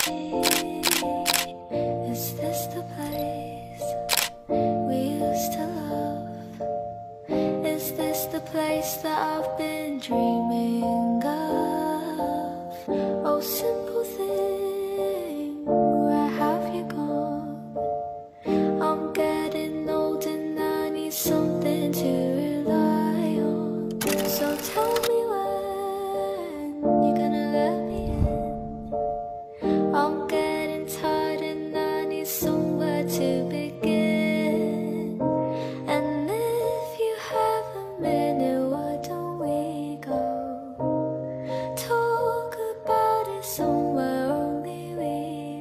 Is this the place we used to love? Is this the place that I've been dreaming of? Oh, simple thing, where have you gone? I'm getting old and I need something to rely on. So tell me when you're gonna let me in. I'm getting tired and I need somewhere to begin. And if you have a minute, why don't we go talk about it somewhere only we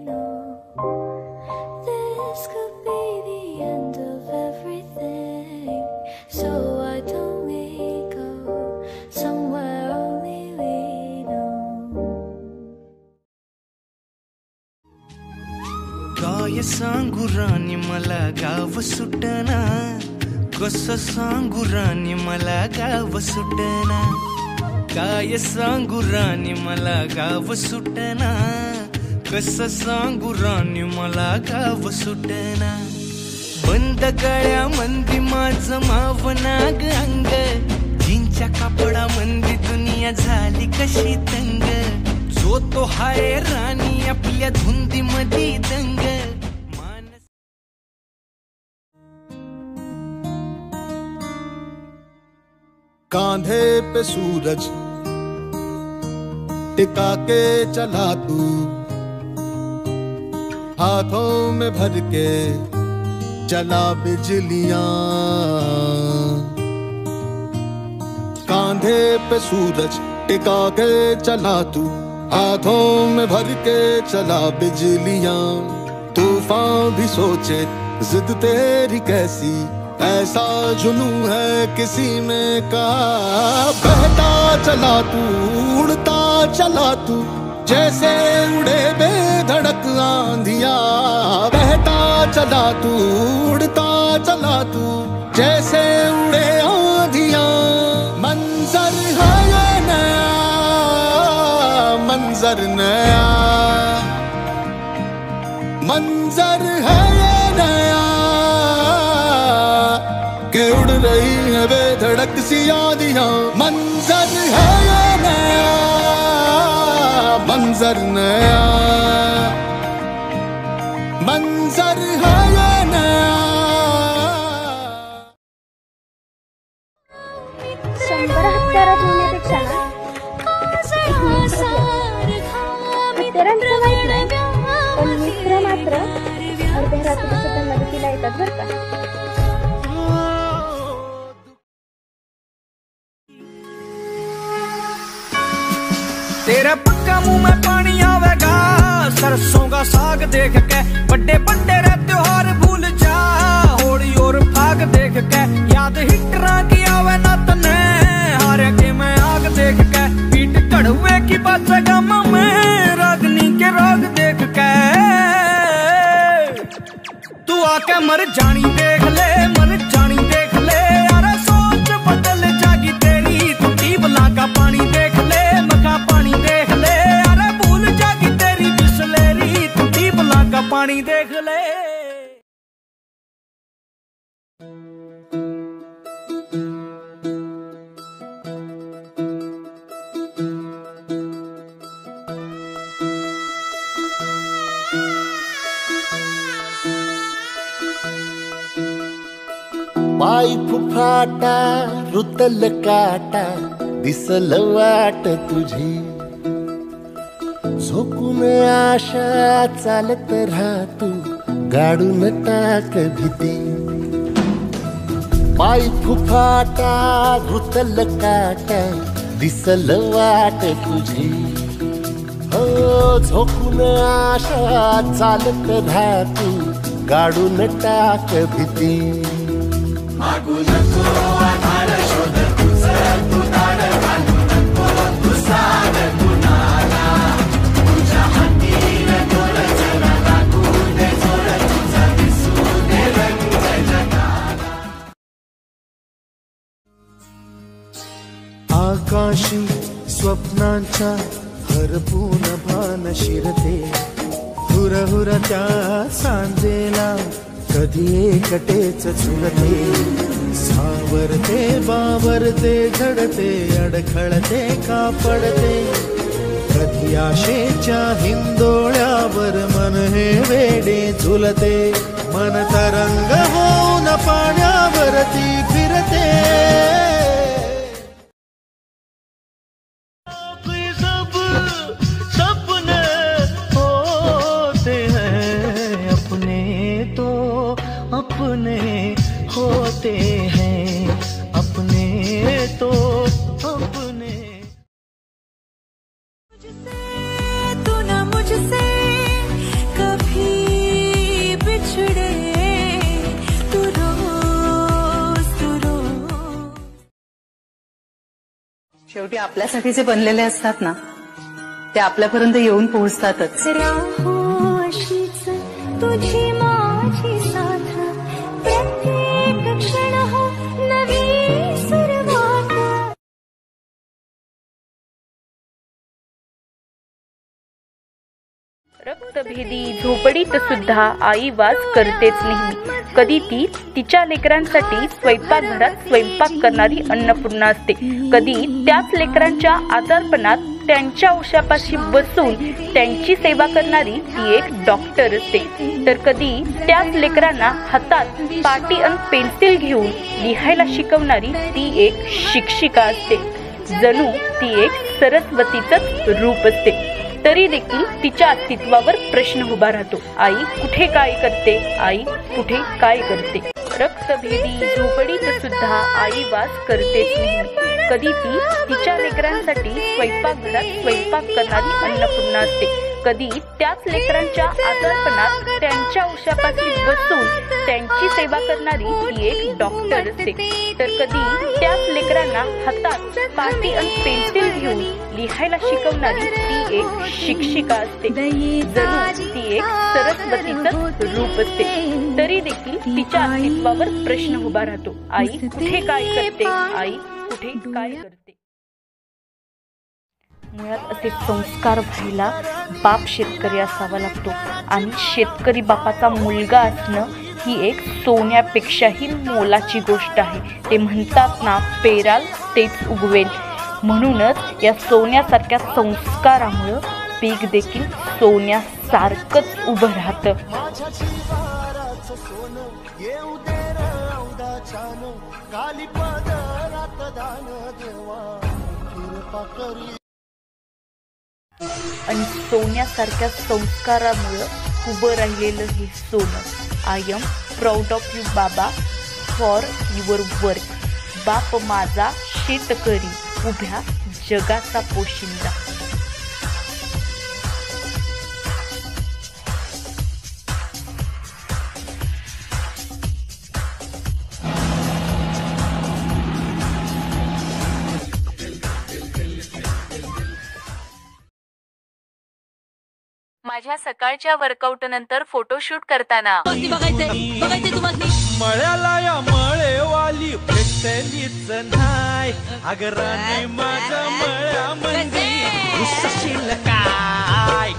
know? This could be the end of everything, so why don't we go somewhere only we know? काय सांगू राणी मला गाव सुटना, कसं सांगू राणी मला गाव सुटना. काय सांगू राणी मला गाव सुटना, कसं सांगू राणी मला गाव सुटना. बंद गळ्यामंदी माझं मावनाग अंग, जीनच्या कापडामंदी दुनिया झाली कशी तंग. जो तो हाय राणी आपल्या धुंदीमधी दंग. कांधे पे सूरज टिका के चला तू, हाथों में भर के चला बिजलियां. कांधे पे सूरज टिका के चला तू, हाथों में भर के चला बिजलियां. तूफान भी सोचे जिद तेरी कैसी, ऐसा जुनू है किसी में का. बहता चला तू, उड़ता चला तू, जैसे उड़े बेधड़क आंधिया. बहता चला तू, उड़ता चला तू, जैसे उड़े आंधिया. मंजर है ये नया, मंजर नया, मंजर है ये नया, के उड़ रही है बेधड़क सी आंधियां. मंजर है ये नया, मंजर नया, मंजर है ये नया. 100 हत्यारात होण्यापेक्षा ना हत्यारांचं माहित नाही, पण मित्र मात्र अर्ध्या रात्री सुद्धा मदतीला येतात बरं का. तेरा पक्का मुंह में पानी आवेगा, सरसों का साग देख के. बड़े बड़े रे त्योहार भूल जा, होली और फाग देख के. याद हिटरा की आवे ना तने, हारे के मैं आग देख के. पीट कड़वे की बात गम में, रागनी के राग देख के. तू आके मर जानी देख ले, मर जानी देख ले. यारा सोच बदल जागी तेरी, टूटी बला का पानी देख ले, मका पानी देख ले. अरे भूल जागी तेरी बिसलेरी, टूटी बला का पानी देख ले. पाईप फाटा रुतल काटा, दिसल वाट तुझी. झोकून आशा चालत राहतू, गाडून टाक भीती. पाईप फाटा रुतल काटा, दिसल वाट तुझी. हो झोकून आशा चालत राहतू, गाडून टाक भीती. मागू नको आधार शोध तुझं, तू दार घालू नको, तू साध कुणाला. तुझ्या हातीन तोर जरा लागू दे जोर, तुझा दिसू दे रंग जगाला. आकाशी स्वप्नांच्या हरपून भान शिरते, हुरहुरच्या सांजेला कधी एकटेच झुलते, सावरते बावरते झडते अडखळते का पडते, कधी आशेच्या हिंदोळ्यावर मन हे वेडे झुलते, मन तरंग होऊन पाण्यावरती फिरते। अपने होते हैं, अपने तो अपने। तू ना मुझसे कभी बिछड़े, तू रोज शेवटी आपल्यासाठी जे बनलेले असतात ना ते आपल्यापर्यंत येऊन पोहोचतातच। राहू अशीच तुझी माझी साथ, प्रत्येक क्षण हो नवी सुरुवात। रक्तभेदी झोपडीत सुद्धा आई वास करतेच नेहमी। कधी ती तिच्या लेकरांसाठी स्वयंपाकघरात स्वयंपाक करणारी अन्नपूर्णा असते, कधी त्याच लेकरांच्या आजारपणात त्यांच्या उशापाशी बसून त्यांची सेवा करणारी ती एक डॉक्टर असते, तर कधी त्याच लेकरांना हातात पाटी आणि पेन्सिल घेऊन लिहायला शिकवणारी ती एक शिक्षिका असते। जणू ती एक सरस्वतीचंच रूप असते। तरी देखील तिच्या अस्तित्वावर प्रश्न उभा राहतो, आई कुठे काय करते, आई कुठे काय करते। रक्तभेदी झोपडीत सुद्धा आई वास करतेच नेहमी। कधी ती तिच्या लेकरांसाठी स्वयंपाकघरात स्वयंपाक करणारी अन्नपूर्णा असते, कधी त्याच लेकरांच्या आजारपणात त्यांच्या उशापाशी बसून त्यांची सेवा करणारी ती एक डॉक्टर असते, तर कधी त्याच लेकरांना हातात पाटी आणि पेन्सिल घेऊन लिहायला शिकवणारी ती एक शिक्षिका असते। जणू ती एक सरस्वतीचंच रूप असते। तरी देखील तिच्या अस्तित्वावर प्रश्न उभा राहतो, आई कुठे काय करते, आई कुठे काय करते। मुळात असे संस्कार व्हायला बाप शेतकरी असावा लागतो, आणि शेतकरी बापाचा मुलगा असणं ही एक सोन्यापेक्षाही मोलाची गोष्ट आहे। ते म्हणतात ना, पेराल तेच उगवेल। म्हणूनच या सोन्यासारख्या संस्कारामुळं पीक देखील सोन्यासारखंच उभं राहतं। आणि सोन्यासारख्या संस्कारामुळं उभं राहिलेलं हे सोनं। I am proud of you बाबा फॉर युअर वर्क। बाप माझा शेतकरी, उभ्या जगाचा पोशिंदा। माझ्या सकाळच्या वर्कआउट नंतर फोटोशूट करताना मळ्याला या मळेवाली भेटलीच नाही, अगराने माझ्या मळ्यामध्ये घुसशील काय।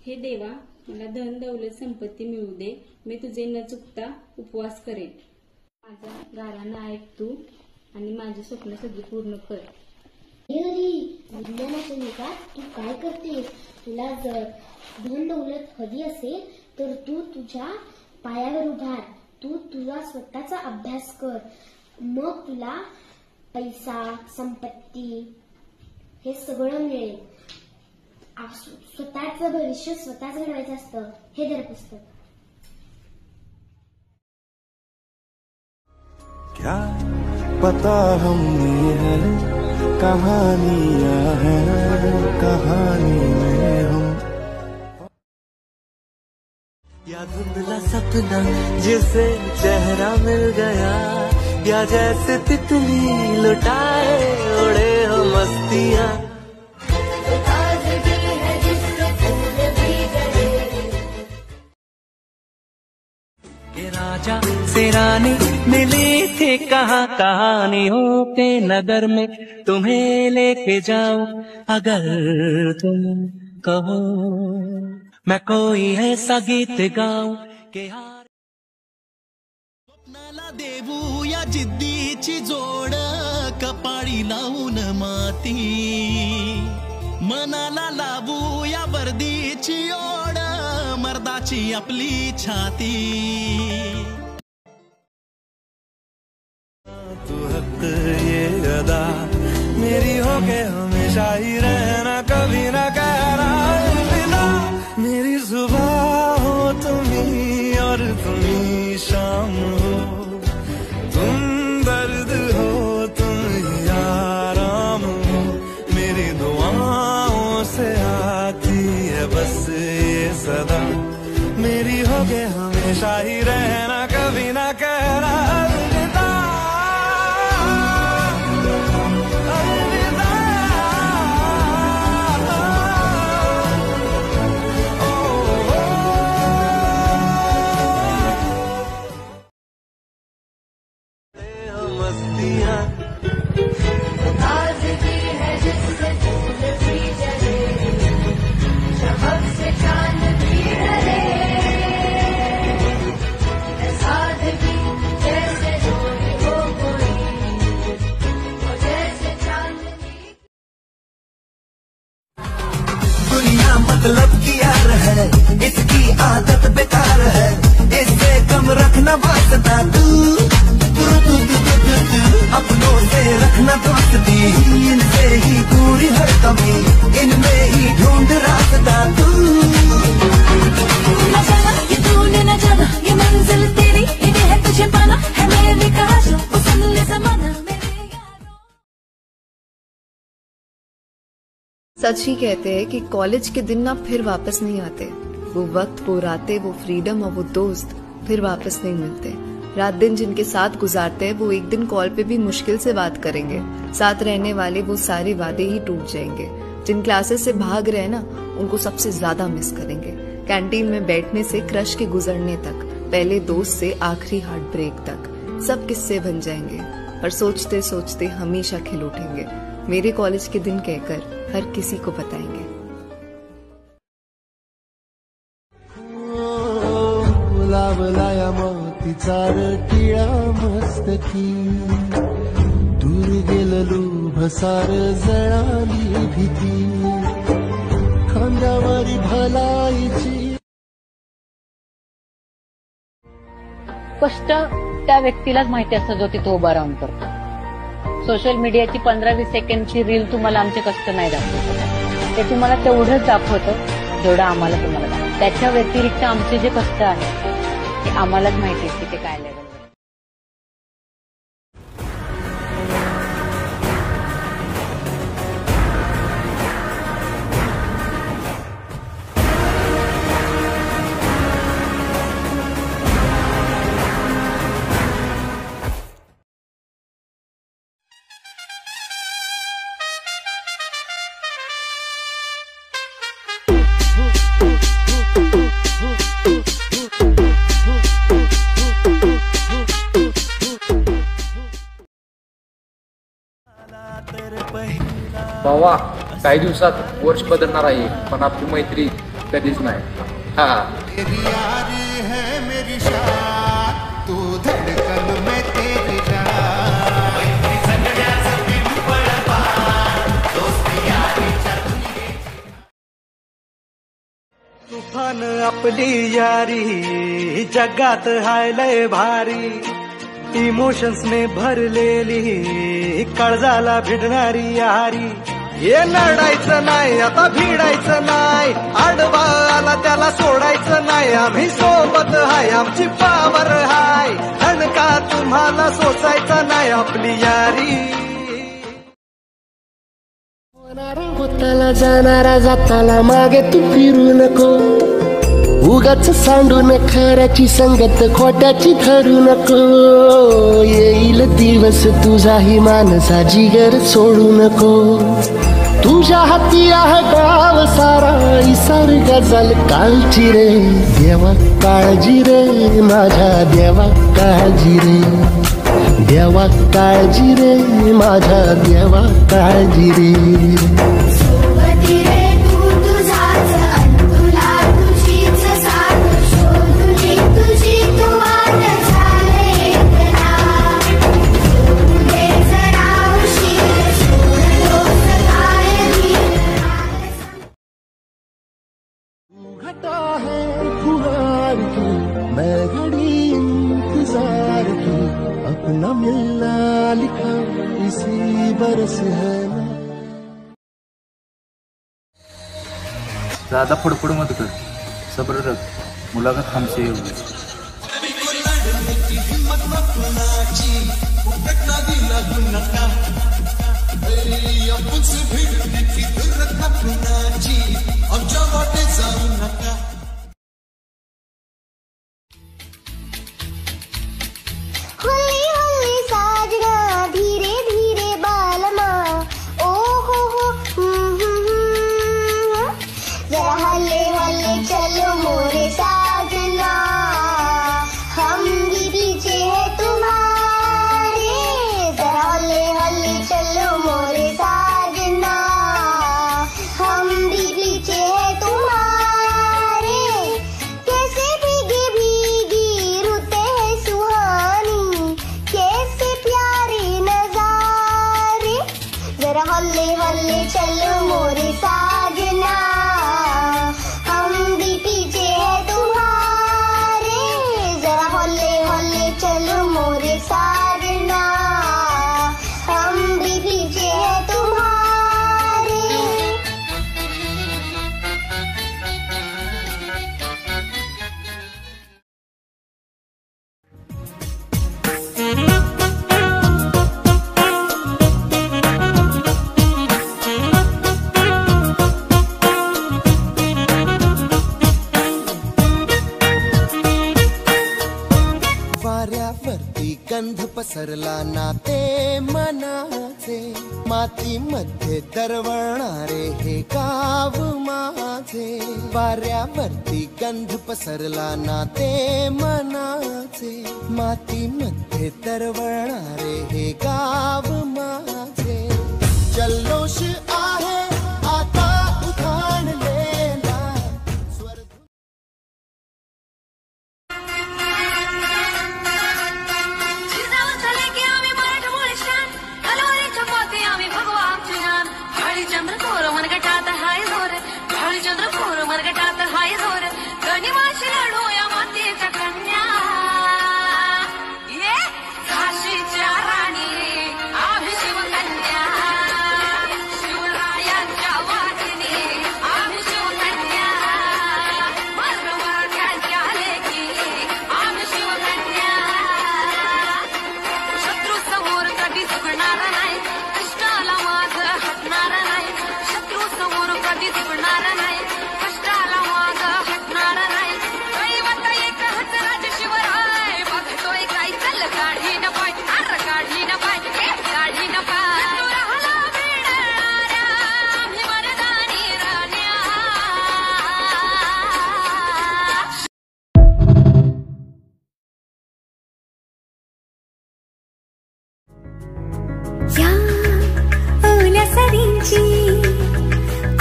हे देवा, मला धन दौलत संपत्ती मिळू दे, मी तुझे न चुकता उपवास करेन। माझा गाराणा ऐक तू आणि माझी स्वप्न सगळी पूर्ण कर। विज्ञानाच्या युगात तू काय करतेस? तुला जर धन दौलत हवी असेल तर तू तुझ्या पायावर उभार, तू तुझा स्वतःचा अभ्यास कर, मग तुला पैसा संपत्ती हे सगळं मिळेल। स्वतःचं भविष्य स्वतःच घडवायचं असतं। हे धर पुस्तक। क्या पता हमने है कहानियां हैं, कहानी में हम धुंधला सपना जिसे चेहरा मिल गया, या जैसे तितली लुटाए उड़े हो मस्तियाँ। ये राजा से रानी मिली थी कहाँ कहानियों के नगर में, तुम्हें लेके जाऊं अगर तुम कहो, मैं कोई ऐसा गीत गाऊं के स्वप्नाला देऊ या जिद्दीची जोड, कपाळी लावून माती, मनाला लावू या वर्दीची ओढ, मर्दाची आपली छाती। तू हक ये अदा मेरी हो के हमेशा ही रहना, कभी ना कहना अलविदा। मेरी सुबह हो तुम्ही और तुम्ही शाम हो, तुम दर्द हो तुम ही आराम हो, मेरी दुआओं से आती है बस ये सदा। मेरी हो के हमेशा ही रहना, कभी ना कहना अलविदा। मतलब की यार है, इसकी आदत बेकार है, इससे कम रखना वास्ता तू, अपनों से रखना दोस्ती, इनसे ही दूरी हर कमी, इनमें ही ढूंढ रास्ता तू। न जाना ये तूने न जाना, ये मंजिल तेरी इन्हें है तुझे पाना, है मेरे कहा जो पसंद ले जमाना। सच ही कहते हैं कि कॉलेज के दिन ना फिर वापस नहीं आते। वो वक्त, वो रातें, वो फ्रीडम और वो दोस्त फिर वापस नहीं मिलते। रात दिन जिनके साथ गुजारते हैं वो एक दिन कॉल पे भी मुश्किल से बात करेंगे। साथ रहने वाले वो सारे वादे ही टूट जाएंगे। जिन क्लासेस से भाग रहे ना उनको सबसे ज्यादा मिस करेंगे। कैंटीन में बैठने से क्रश के गुजरने तक, पहले दोस्त से आखिरी हार्ट ब्रेक तक, सब किस्से बन जाएंगे। पर सोचते सोचते हमेशा खिल उठेंगे। मेरे कॉलेज के दिन कहकर हर किसी को बताएंगे। लावलाया मोतीचा टिळा मस्तकी, दूर गेललो भसार जळाली भीती, खांद्यावरी भलाईची। कष्ट त्या व्यक्तीलाच माहिती असतं जो तिथे उभा राहून करतो। सोशल मीडियाची 15-20 सेकंडची रील तुम्हाला आमचे कष्ट नाही दाखवत, ते तुम्हाला तेवढंच दाखवतं जेवढं आम्हाला तुम्हाला दाखवतं। त्याच्या व्यतिरिक्त आमचे जे कष्ट आहेत ते आम्हालाच माहिती आहे की ते काय लेवल। भावा, काही दिवसात वर्ष बदलणार आहे, पण आपली मैत्री कधीच नाही। हा तेरी यारी है मेरी शान, तू धड़कन में तेरी तूफान आपली यारी जगात हाय लय भारी, इमोशन्स ने भरलेली काळजाला भिडणारी यारी। हे लढायचं नाही आता भिडायचं नाही, आडवा आला त्याला सोडायचं नाही, आम्ही सोबत हाय आमची पावर हाय, अणका तुम्हाला सोसायचा नाही आपली यारी। होताला जाणारा जाताला मागे तू फिरू नको, उगाच सांडून खऱ्याची संगत खोट्याची धरू नको. येईल दिवस तुझाही मानसा जिगर सोडू नको. तुझ्या हाती आहे गाव सारा इसार गजल कालची रे. देवा काळजी रे माझ्या देवा काळजी रे. देवा काळजी रे माझ्या देवा काळजी रे. मैं घड़ी इंतजार की अपना मिलना लिखा इसी बरस है ना. ज्यादा फडफड मत कर, सब्र रख, मुलाकात हमसे होगी. गंध पसरला नाते मनाचे. मातीमध्ये दरवळणारे हे गाव माझे. वाऱ्यावरती गंध पसरला नाते मनाचे. मातीमध्ये दरवळणारे हे गाव माझे. जल्लोष आहे आता उधाणलेला.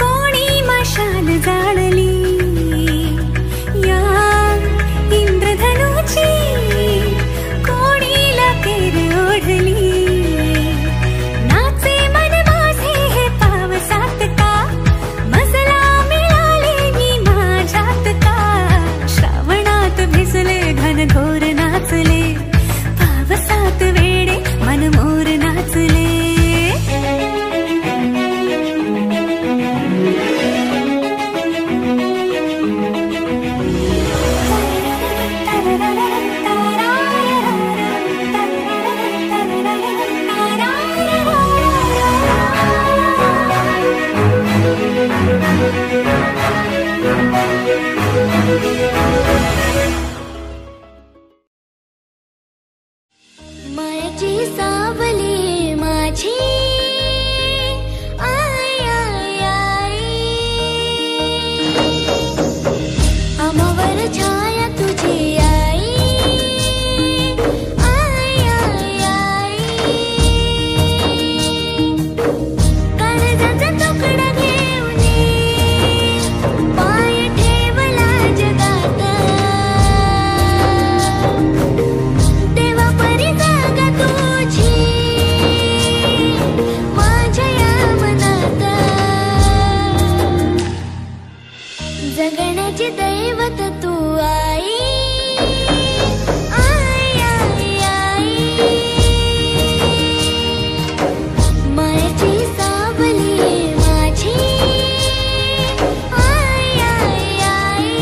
कोणी मशाल जाळली या इंद्रधनुची. कोणी लपेर ओढली नाचे मन माझे हे पावसात का. मजला मिळाले मी माझ्यात का. श्रावणात भिजले घनघोर नाचले. पावसात वेडे मन मोर नाचले. सावली माझी आई आई आई आमावर छाया तुझी आई आई आई आई काळजाचा तुकडा घेऊन पाय ठेवला जगात देवा परी जागा तुझी माझ्या या मनात जगण्याची दैवत तू आई आई आई आई मायेची सावली माझी आई आई आई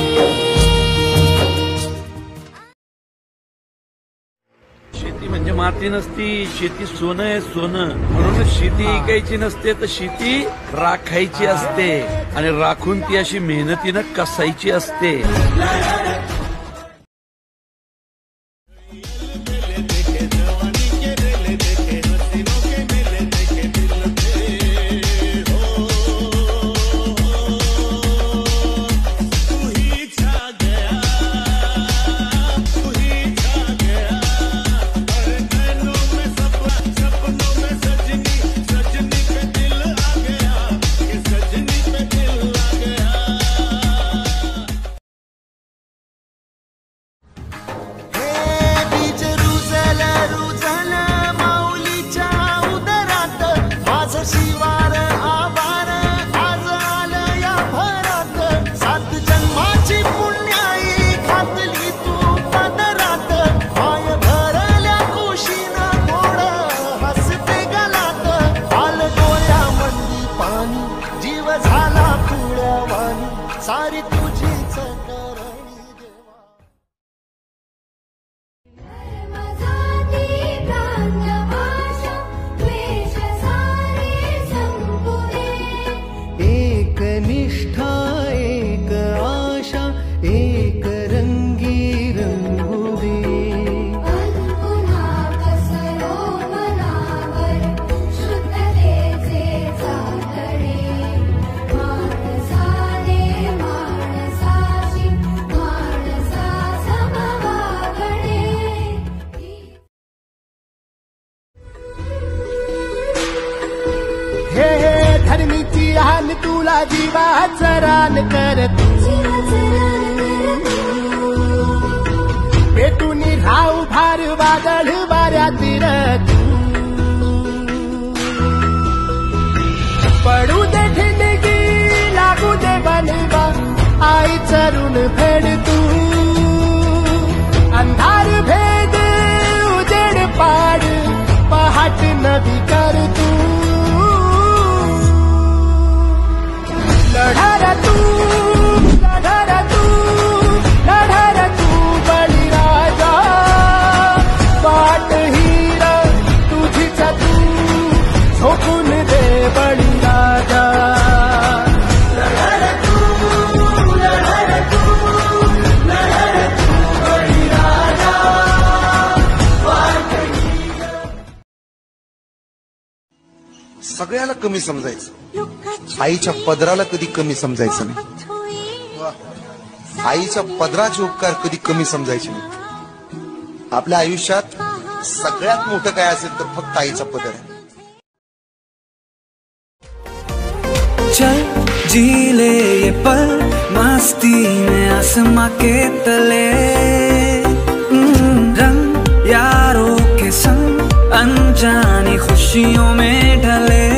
शेती म्हणजे माती नसती, शेती सोनं आहे सोनं. म्हणून शेती ऐकायची नसते तर शेती राखायची असते आणि राखून ती अशी मेहनतीनं कसायची असते. बीज रुजल माऊलीच्या उदरात माझं शिवार आभार आज आलं या भरात 7 जन्माची पुण्याई घातली तू पदरात पाय भरल्या कुशीनं गोड हसते गलात आल डोळ्यामंदी पाणी जीव झाला पुण्यावाणी सारी तुझीच करणी देवा. मजाती प्रांत भाषा द्वेष सारे संपुदे एक निष्ठा एक आशा एक रंगी रंगुदे. पुन्हा कसरो मनावर शुद्धतेचे चांदणे माणसाने माणसाशी माणसा समवागणे हे हे धरणीची हान तुला जीवाचं रान करत पेटून राहू भार वादळ वाऱ्यात पडू दे ठिणगी लागू दे बनवा आई चरून फेड तू अंधार भेद उजेड पाड पहाट नवी कर तू लढार तू बळीराजा वाट हीर तुझीच तू झोपून दे बळीराजा. सगळ्याला कमी समजायचं, आईच्या पदराला कधी कमी समजायचं नाही. आईच्या पदराचे उपकार कधी कमी समजायचे नाही. आपल्या आयुष्यात सगळ्यात मोठं काय असेल तर फक्त आईचा पदर आहे. चल जी ले ये पल मस्ती में आसमां के तले रंग यारों के संग अनजानी खुशियों में ढले.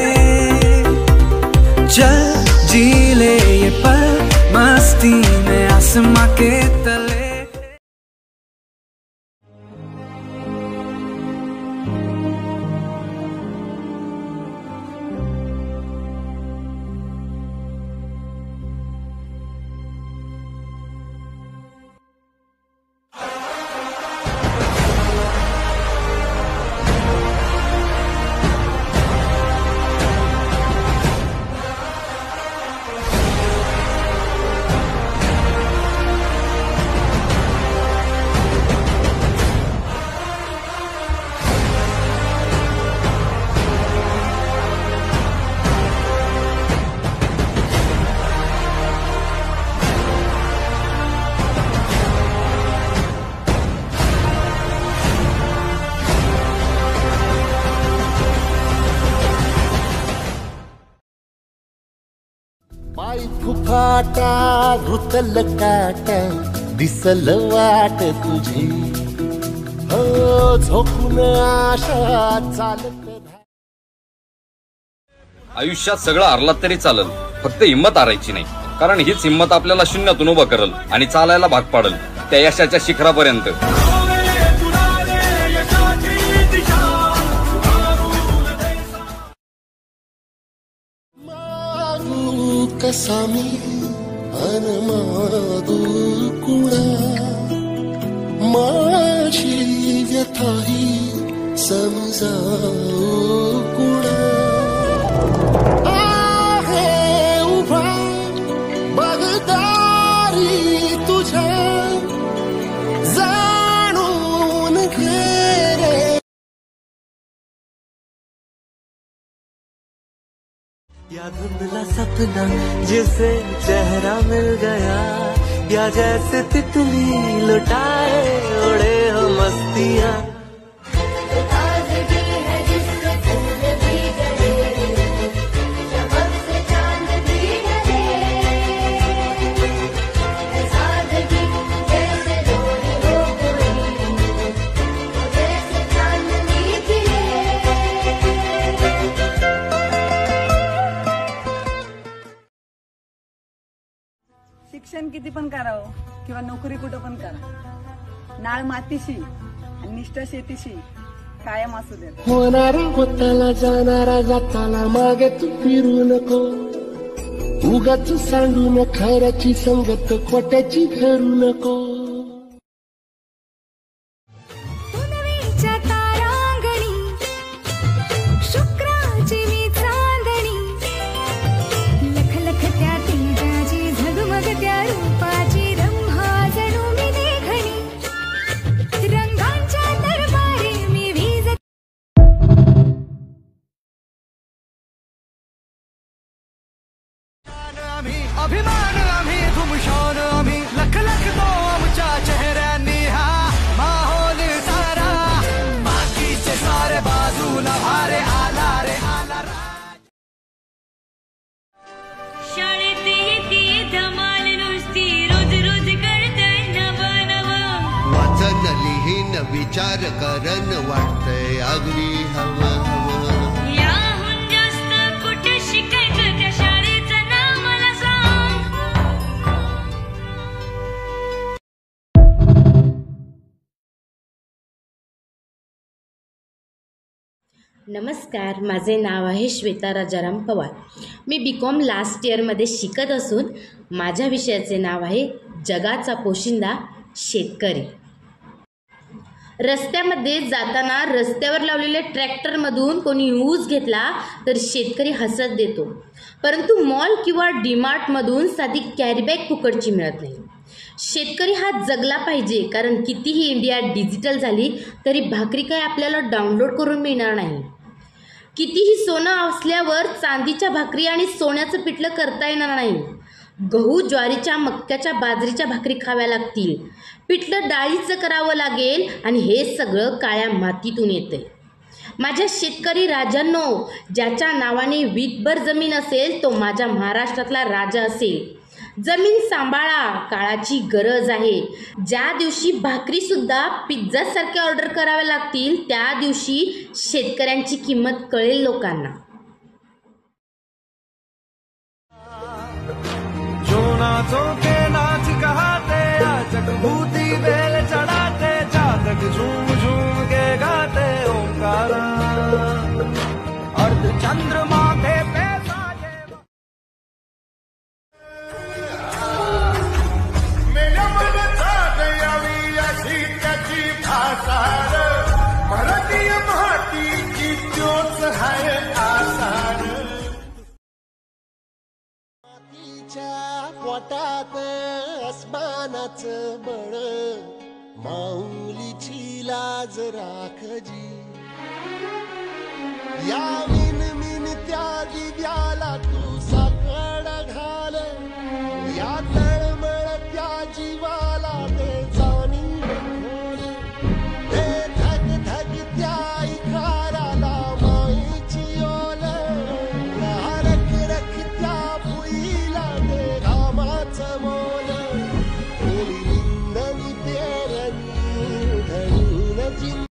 चल जी ले ये पल मस्ती में आसमां के तले. पाय फुफाटा रुतल काटा दिसल वाट तुझी हो झोपून आशा चालत. आयुष्यात सगळं हरलात तरी चालेल, फक्त हिंमत हारायची नाही, कारण हीच हिंमत आपल्याला शून्यातून उभं करल आणि चालायला भाग पाडल त्या यशाच्या शिखरापर्यंत. कसा मी अनमादू कुणा माझी व्यथाही समजाऊ कुणा आहे उभा बगदारी तुझ्या जाणून घे रे. या धुंधला सपना जिसे चेहरा मिल गया, या जैसे तितली लुटाए उड़े हो मस्तियाँ. शिक्षण किती पण करावं किंवा नोकरी कुठं पण करा, नाळ मातीशी आणि निष्ठा शेतीशी कायम असू दे. होणारा होताला जाणारा जाताला मागे तू फिरू नको, उगाच सांडून खऱ्याची संगत खोट्याची करू नको. अभिमान आम्ही धुमशान आम्ही लख लख तो आमच्या चेहऱ्यांनी हा माहोल सारा, बाकीचे सारे बाजूला भारे आला रे आला. शाळेत येते धमाल नुसती रोज रोज कळतंय नवं नवं, वाचन लिहीन विचार करन वाटतंय अगदी हवं हवं. याहून जास्त कुठे शिकायचं त्या शाळेचं नाव मला सांग. नमस्कार, माझे नाव आहे श्वेता राजाराम पवार. मी BCom लास्ट इयरमध्ये शिकत असून माझ्या विषयाचे नाव आहे जगाचा पोशिंदा शेतकरी. रस्त्यामध्ये जाताना रस्त्यावर लावलेल्या ट्रॅक्टरमधून कोणी ऊस घेतला तर शेतकरी हसत देतो, परंतु मॉल किंवा डीमार्टमधून साधी कॅरीबॅग फुकटची मिळत नाही. शेतकरी हा जगला पाहिजे, कारण कितीही इंडिया डिजिटल झाली तरी भाकरी काय आपल्याला डाउनलोड करून मिळणार नाही. कितीही सोनं असल्यावर चांदीच्या भाकरी आणि सोन्याचं पिठलं करता येणार नाही. गहू, ज्वारीच्या, मक्याच्या, बाजरीच्या भाकरी खाव्या लागतील. पिठलं डाळीचं करावं लागेल आणि हे सगळं काळ्या मातीतून येते. माझ्या शेतकरी राजांनो, ज्याच्या नावाने वीटभर जमीन असेल तो माझ्या महाराष्ट्रातला राजा असेल. जमीन सांभाळा, काळाची गरज आहे. ज्या दिवशी भाकरीसुद्धा पिझ्झासारखे ऑर्डर कराव्या लागतील त्या दिवशी शेतकऱ्यांची किंमत कळेल लोकांना. जो नाचों के नाच कहाते आचक भूती बेल चढ़ाते जातक झूम झूम के गाते ओंकारा अर्ध चंद्रमा पे मेल्या मनचा गयावी अशी त्याची भासार, भारतीय मातीची ज्योत हाय आसार. पोटात अस्मानाचं बळ, माऊलीची लाज राखजी. या विन त्या दिव्याला तू साकड घाल, यात